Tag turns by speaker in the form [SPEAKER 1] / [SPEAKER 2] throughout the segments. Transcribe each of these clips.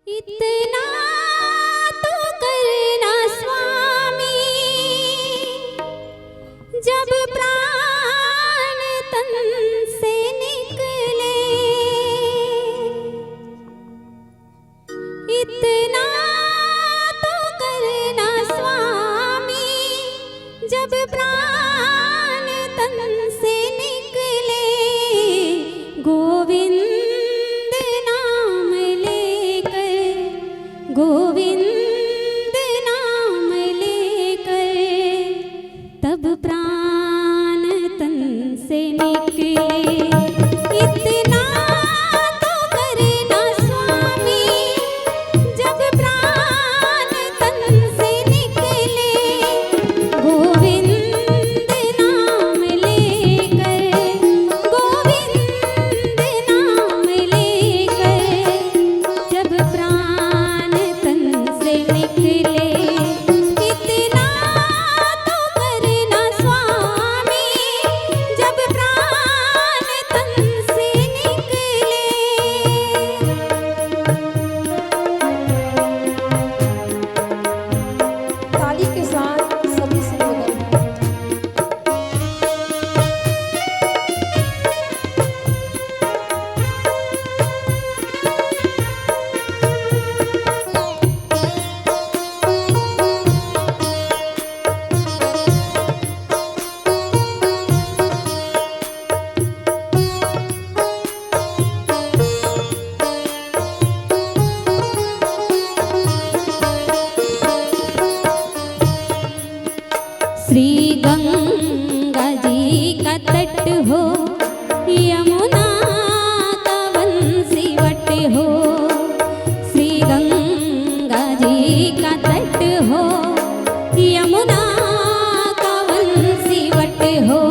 [SPEAKER 1] इतना तो करना स्वामी, जब प्राण तन से निकले। इतना तो करना स्वामी, जब प्राण तन से निकले। गोविंद गोविंद नाम लेकर तब प्राण तन से निकले। इतना तो करना स्वामी, जब प्राण तन से निकले। गोविंद नाम लेकर, गोविंद नाम लेकर जब प्राण से निकले। इतना तो करना स्वामी, जब प्राण तन से निकले।
[SPEAKER 2] ताली के साथ सभी सुनोगे।
[SPEAKER 1] श्री गंगा जी का तट हो, यमुना का वंशीवट हो। श्री गंगा जी का तट हो, यमुना का वंशीवट हो।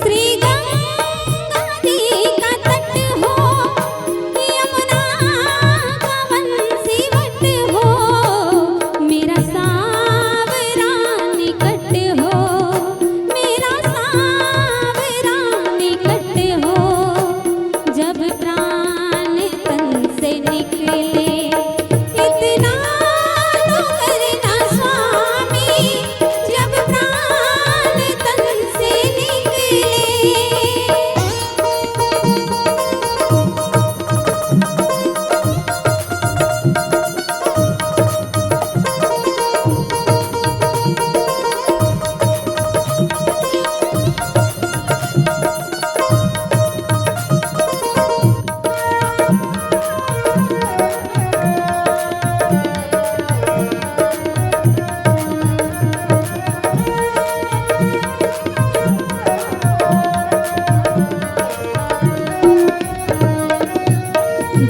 [SPEAKER 1] श्री गंगा जी का तट हो, यमुना का वंशीवट हो। मेरा जब प्राण तन से निकले। इतना तो करना स्वामी, जब प्राण तन से निकले।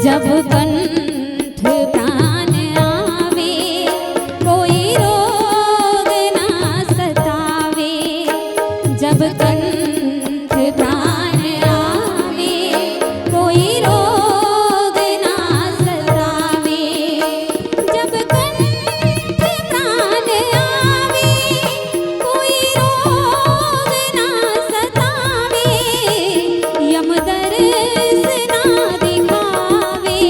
[SPEAKER 1] जब कंठ प्राण आवे, कोई रोग ना सतावे। जब कंठ प्राण आवे, कोई रोग ना सतावे। जब कंठ प्राण आवे, कोई रोग ना सतावे। यम दर्श ना दिखावे,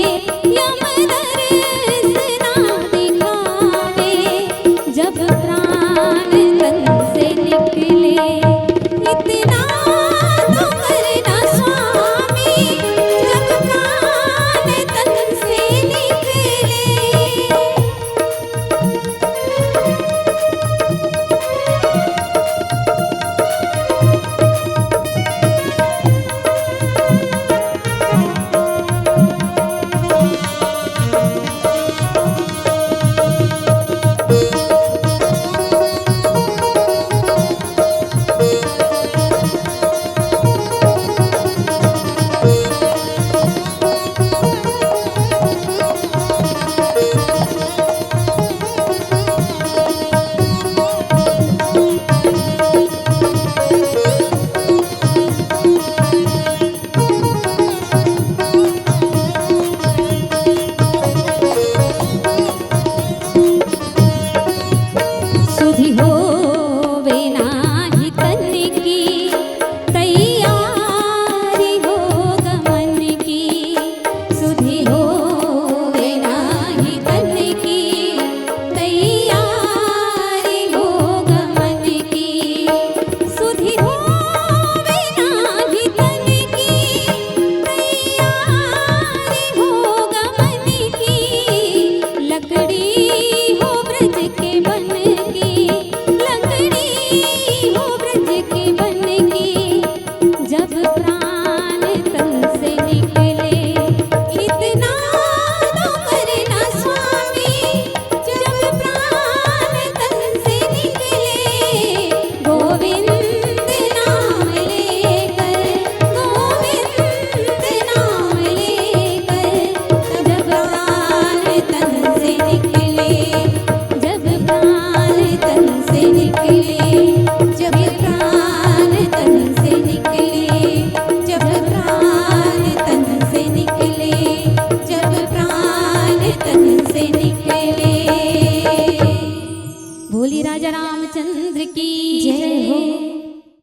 [SPEAKER 1] राजा रामचंद्र की
[SPEAKER 2] जय हो।